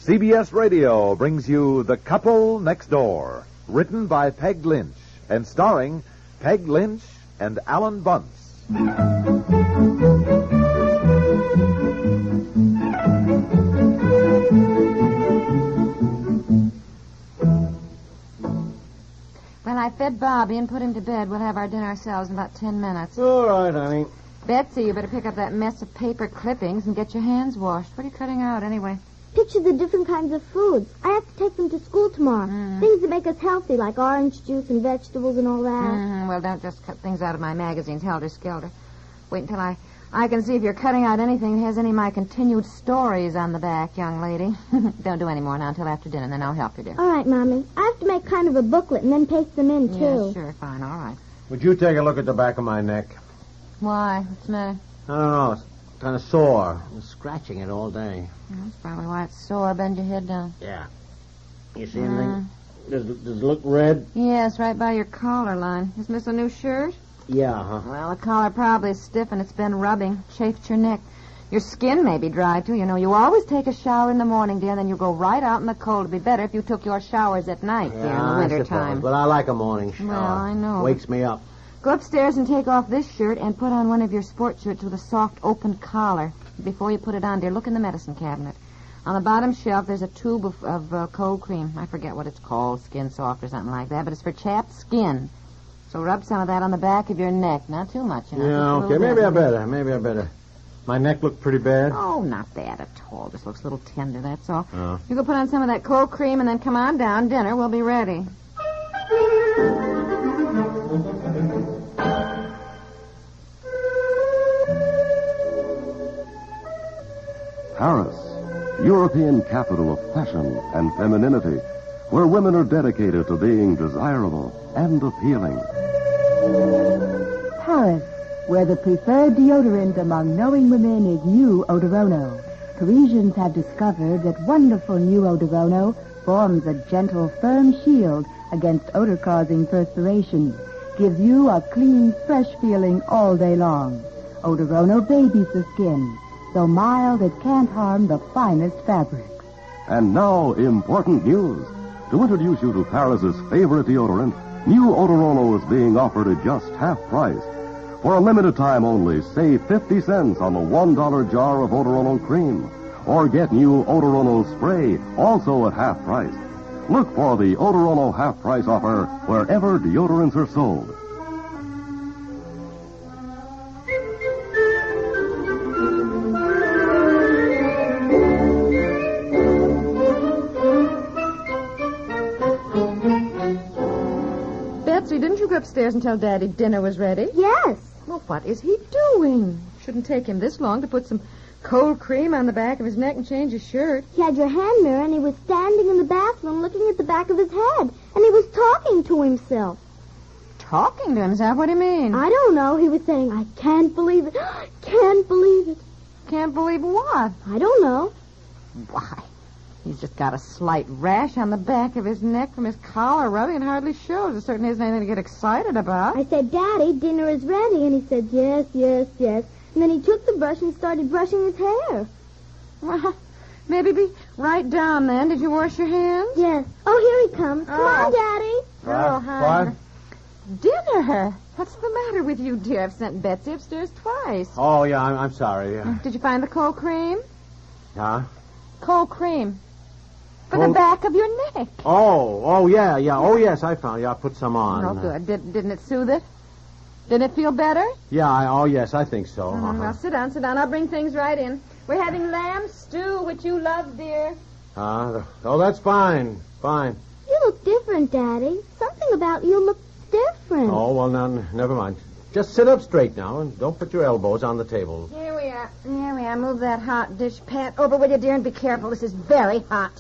CBS Radio brings you The Couple Next Door, written by Peg Lynch and starring Peg Lynch and Ethel Bunce. Well, I fed Bobby and put him to bed. We'll have our dinner ourselves in about 10 minutes. All right, honey. Betsy, you better pick up that mess of paper clippings and get your hands washed. What are you cutting out, anyway? Pictures of different kinds of foods. I have to take them to school tomorrow. Things that make us healthy, like orange juice and vegetables and all that. Well, don't just cut things out of my magazines, helter-skelter. Wait until I can see if you're cutting out anything that has any of my continued stories on the back, young lady. Don't do any more now until after dinner, then I'll help you, dear. All right, Mommy. I have to make kind of a booklet and then paste them in, too. Yeah, sure, fine, all right. Would you take a look at the back of my neck? Why? What's the matter? I don't know. It's kind of sore. I've been scratching it all day. That's probably why it's sore. Bend your head down. Yeah. You see anything? Does it look red? Yes, right by your collar line. Isn't this a new shirt? Yeah, huh? Well, the collar probably is stiff and it's been rubbing, chafed your neck. Your skin may be dry, too. You know, you always take a shower in the morning, dear, and then you go right out in the cold. It'd be better if you took your showers at night, dear, in the wintertime. But I like a morning shower. Well, I know. Wakes me up. Go upstairs and take off this shirt and put on one of your sports shirts with a soft, open collar. Before you put it on, dear, look in the medicine cabinet. On the bottom shelf, there's a tube of cold cream. I forget what it's called, Skin Soft or something like that, but it's for chapped skin. So rub some of that on the back of your neck. Not too much, you know. Yeah, okay. Maybe I better. My neck looked pretty bad. Oh, not bad at all. Just looks a little tender, that's all. You go put on some of that cold cream and then come on down. Dinner will be ready. Paris, European capital of fashion and femininity, where women are dedicated to being desirable and appealing. Paris, where the preferred deodorant among knowing women is new Eau de Rono. Parisians have discovered that wonderful new Eau de Rono forms a gentle, firm shield against odor-causing perspiration, gives you a clean, fresh feeling all day long. Eau de Rono babies the skin, so mild it can't harm the finest fabrics. And now, important news. To introduce you to Paris's favorite deodorant, new Eau de Rono is being offered at just half price. For a limited time only, save 50 cents on the $1 jar of Eau de Rono cream. Or get new Eau de Rono spray, also at half price. Look for the Eau de Rono half price offer wherever deodorants are sold. Betsy, didn't you go upstairs and tell Daddy dinner was ready? Yes. Well, what is he doing? Shouldn't take him this long to put some cold cream on the back of his neck and change his shirt. He had your hand mirror, and he was standing in the bathroom looking at the back of his head. And he was talking to himself. Talking to himself? What do you mean? I don't know. He was saying, I can't believe it. Can't believe it. Can't believe what? I don't know. Why, he's just got a slight rash on the back of his neck from his collar rubbing. It hardly shows. It certainly isn't anything to get excited about. I said, Daddy, dinner is ready. And he said, yes, yes, yes. And then he took the brush and started brushing his hair. Well, maybe be right down then. Did you wash your hands? Yes. Oh, here he comes. Come on, Daddy. Oh, hi. Dinner? What's the matter with you, dear? I've sent Betsy upstairs twice. Oh, yeah, I'm sorry. Did you find the cold cream? Huh? Cold cream. For the back of your neck. Oh, yeah. Oh, yes, I found it. Yeah, I put some on. Oh, good. Didn't it soothe it? Didn't it feel better? Yeah, yes, I think so. Well, sit down. I'll bring things right in. We're having lamb stew, which you love, dear. That's fine. Fine. You look different, Daddy. Something about you looks different. Oh, well, now, never mind. Just sit up straight now and don't put your elbows on the table. Here we are. Move that hot dish pan over with you, dear, and be careful. This is very hot.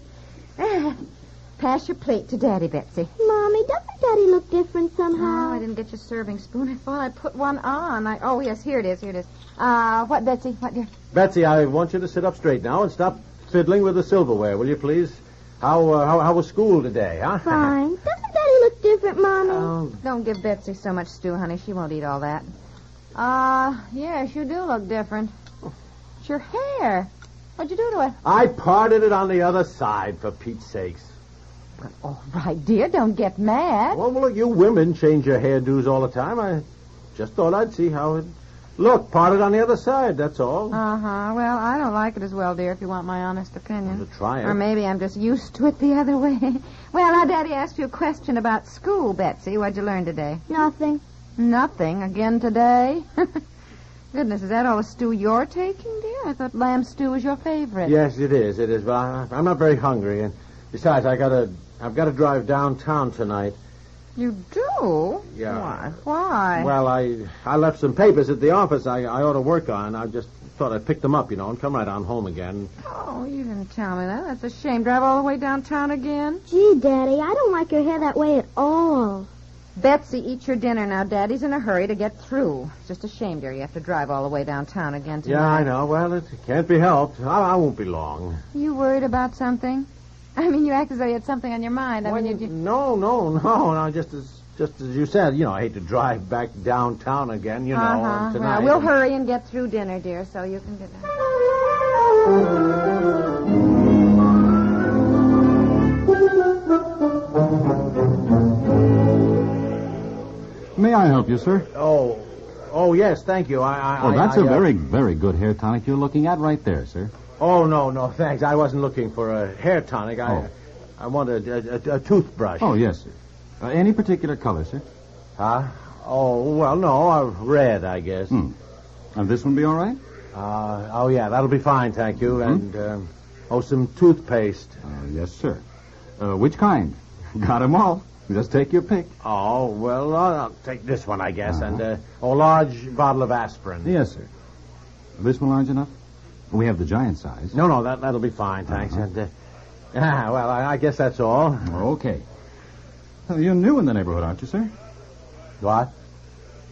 Pass your plate to Daddy, Betsy. Mommy, doesn't Daddy look different somehow? Oh, I didn't get your serving spoon. I thought I put one on. Oh, yes, here it is. What, Betsy? What, dear? Betsy, I want you to sit up straight now and stop fiddling with the silverware, will you, please? How was school today, huh? Fine. Doesn't Daddy look different, Mommy? Oh, don't give Betsy so much stew, honey. She won't eat all that. Yes, you do look different. It's your hair. What'd you do to it? I parted it on the other side, for Pete's sakes. All right, dear, don't get mad. Well, look, you women change your hairdos all the time. I just thought I'd see how it... Look, parted on the other side, that's all. Uh-huh. Well, I don't like it as well, dear, if you want my honest opinion. Well, try it. Or maybe I'm just used to it the other way. Well, now, Daddy asked you a question about school, Betsy. What'd you learn today? Nothing. Nothing? Again today? Goodness, is that all the stew you're taking, dear? I thought lamb stew was your favorite. Yes, it is. But I'm not very hungry. And besides, I've got to drive downtown tonight. You do? Yeah. Why? Well, I left some papers at the office I ought to work on. I just thought I'd pick them up, and come right on home again. Oh, you didn't tell me that. That's a shame. Drive all the way downtown again? Gee, Daddy, I don't like your hair that way at all. Betsy, eat your dinner now. Daddy's in a hurry to get through. It's just a shame, dear. You have to drive all the way downtown again tonight. Yeah, I know. Well, it can't be helped. I won't be long. You worried about something? I mean, you act as though you had something on your mind. I mean, No. Just as you said, I hate to drive back downtown again, tonight. Well, we'll hurry and get through dinner, dear, so you can get that. May I help you, sir? Oh, yes, thank you. That's a very, very good hair tonic you're looking at right there, sir. Oh, no, thanks. I wasn't looking for a hair tonic. I wanted a toothbrush. Oh, yes, sir. Any particular color, sir? Huh? Oh, well, no, red, I guess. And this one be all right? Yeah, that'll be fine, thank you. And, some toothpaste. Yes, sir. Which kind? Got 'em all. Just take your pick. Oh, well, I'll take this one, I guess. And a large bottle of aspirin. Yes, sir. This one large enough? We have the giant size. No, that'll be fine, thanks. And, I guess that's all. Okay. You're new in the neighborhood, aren't you, sir? What?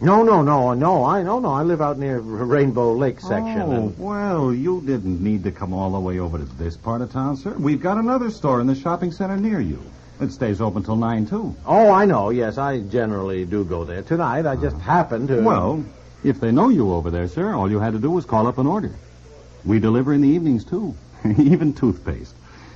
No. I live out near Rainbow Lake section. Oh, well, you didn't need to come all the way over to this part of town, sir. We've got another store in the shopping center near you. It stays open till 9, too. Oh, I know. Yes, I generally do go there. Tonight, I just happened to... Well, if they know you over there, sir, all you had to do was call up an order. We deliver in the evenings, too. Even toothpaste.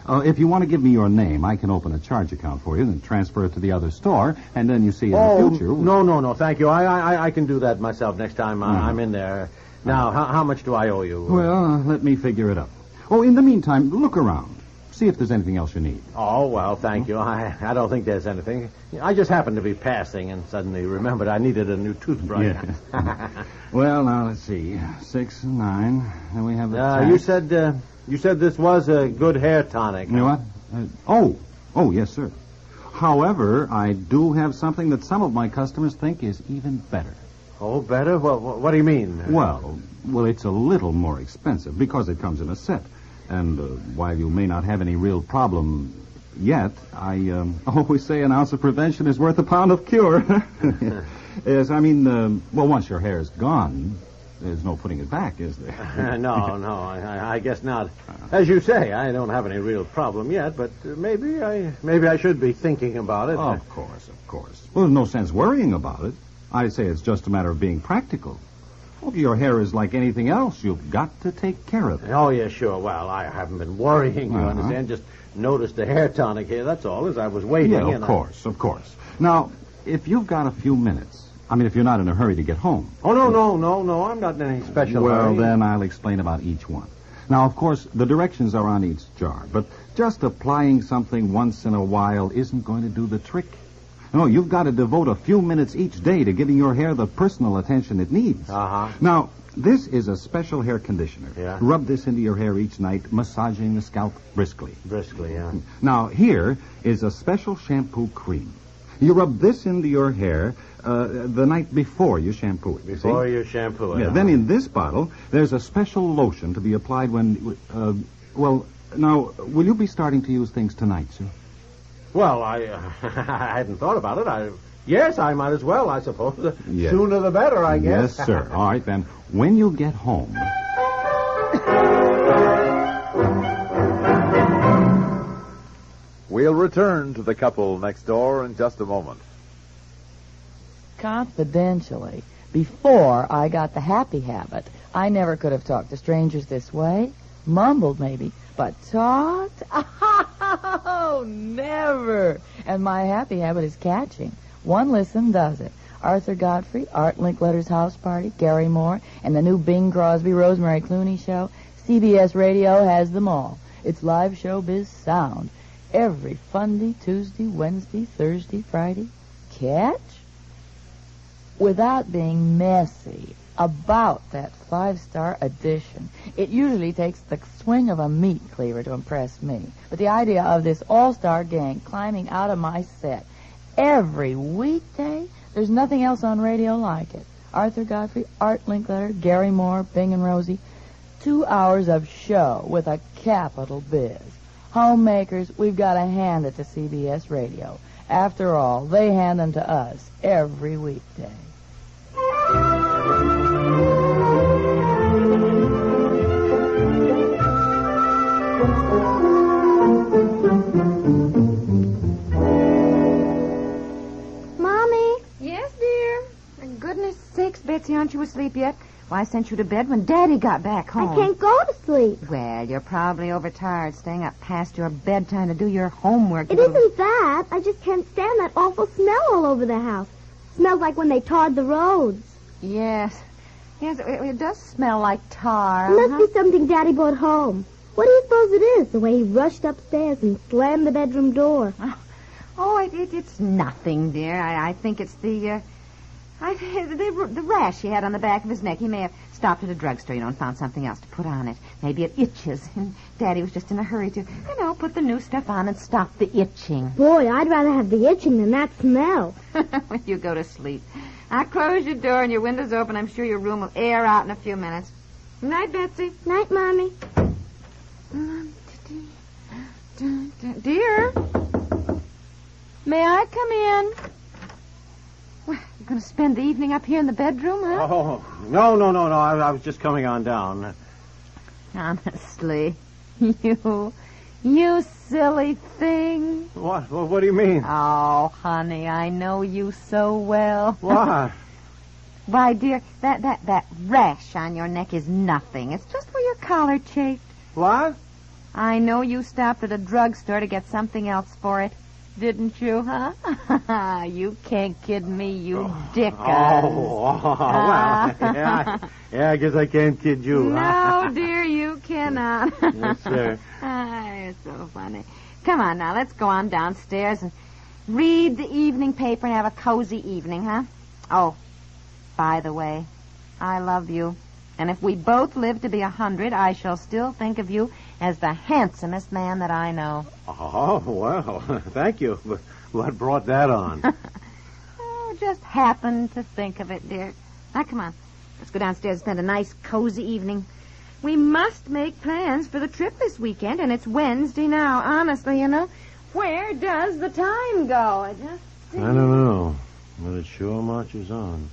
If you want to give me your name, I can open a charge account for you and transfer it to the other store, and then you see in the future... No, thank you. I can do that myself next time I'm in there. Now, how much do I owe you? Well, let me figure it up. Oh, in the meantime, look around. See if there's anything else you need. Oh, well, thank you. I don't think there's anything. I just happened to be passing and suddenly remembered I needed a new toothbrush. Yeah. Well, now, let's see. 6 and 9. And we have the You said this was a good hair tonic. You know what? Oh, yes, sir. However, I do have something that some of my customers think is even better. Oh, better? Well, what do you mean? Well, it's a little more expensive because it comes in a set. And while you may not have any real problem yet, I always say an ounce of prevention is worth a pound of cure. Yes, I mean, once your hair is gone, there's no putting it back, is there? No, I guess not. As you say, I don't have any real problem yet, but maybe I should be thinking about it. Of course. Well, there's no sense worrying about it. I say it's just a matter of being practical. Well, your hair is like anything else. You've got to take care of it. Oh, yeah, sure. Well, I haven't been worrying, you understand. Just noticed the hair tonic here, that's all, as I was waiting. Yeah, of course. Now, if you've got a few minutes, if you're not in a hurry to get home. Oh, no, I'm not in any special hurry. Well, then I'll explain about each one. Now, of course, the directions are on each jar, but just applying something once in a while isn't going to do the trick. No, you've got to devote a few minutes each day to giving your hair the personal attention it needs. Now, this is a special hair conditioner. Yeah. Rub this into your hair each night, massaging the scalp briskly. Yeah. Now, here is a special shampoo cream. You rub this into your hair the night before you shampoo it. Before you shampoo it. Yeah. Then in this bottle, there's a special lotion to be applied when... now, will you be starting to use things tonight, sir? Well, I hadn't thought about it. Yes, I might as well, I suppose. Yes. Sooner the better, I guess. Yes, sir. All right, then. When you get home... We'll return to the couple next door in just a moment. Confidentially, before I got the happy habit, I never could have talked to strangers this way. Mumbled, maybe. But talked? Oh, never. And my happy habit is catching. One listen does it. Arthur Godfrey, Art Linkletter's House Party, Gary Moore, and the new Bing Crosby, Rosemary Clooney show. CBS Radio has them all. It's live showbiz sound. Every Funday, Tuesday, Wednesday, Thursday, Friday. Catch? Without being messy about that 5-star edition. It usually takes the swing of a meat cleaver to impress me. But the idea of this all-star gang climbing out of my set every weekday, there's nothing else on radio like it. Arthur Godfrey, Art Linkletter, Gary Moore, Bing and Rosie. 2 hours of show with a capital biz. Homemakers, we've got to hand it to CBS Radio. After all, they hand them to us every weekday. Mommy? Yes, dear. For goodness sakes, Betsy, aren't you asleep yet? Why, I sent you to bed when Daddy got back home. I can't go to sleep. Well, you're probably overtired staying up past your bedtime to do your homework. It isn't that. I just can't stand that awful smell all over the house. Smells like when they tarred the roads. Yes. Yes, it does smell like tar. It must be something Daddy brought home. What do you suppose it is, the way he rushed upstairs and slammed the bedroom door? Oh, it's nothing, dear. I think it's the rash he had on the back of his neck. He may have stopped at a drugstore, and found something else to put on it. Maybe it itches, and Daddy was just in a hurry to, put the new stuff on and stop the itching. Boy, I'd rather have the itching than that smell. When you go to sleep. I'll close your door and your window's open. I'm sure your room will air out in a few minutes. Night, Betsy. Night, Mommy. Dear, may I come in? Well, you're going to spend the evening up here in the bedroom, huh? Oh, no. I was just coming on down. Honestly, you silly thing. What? What do you mean? Oh, honey, I know you so well. What? Why, dear, that rash on your neck is nothing. It's just where your collar chafed. What? I know you stopped at a drugstore to get something else for it. Didn't you, huh? You can't kid me, you dick. Well, yeah, I guess I can't kid you. No, dear, you cannot. Yes, sir. You're so funny. Come on now, let's go on downstairs and read the evening paper and have a cozy evening, huh? Oh, by the way, I love you. And if we both live to be 100, I shall still think of you as the handsomest man that I know. Oh, well, thank you. But what brought that on? Just happened to think of it, dear. Now, come on. Let's go downstairs and spend a nice, cozy evening. We must make plans for the trip this weekend, and it's Wednesday now. Honestly, where does the time go? I don't know, but it sure marches on.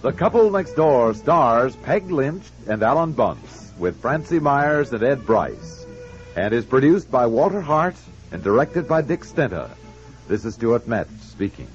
The Couple Next Door stars Peg Lynch and Ethel Bunce with Francie Myers and Ed Bryce, and is produced by Walter Hart and directed by Dick Stenta. This is Stuart Metz speaking.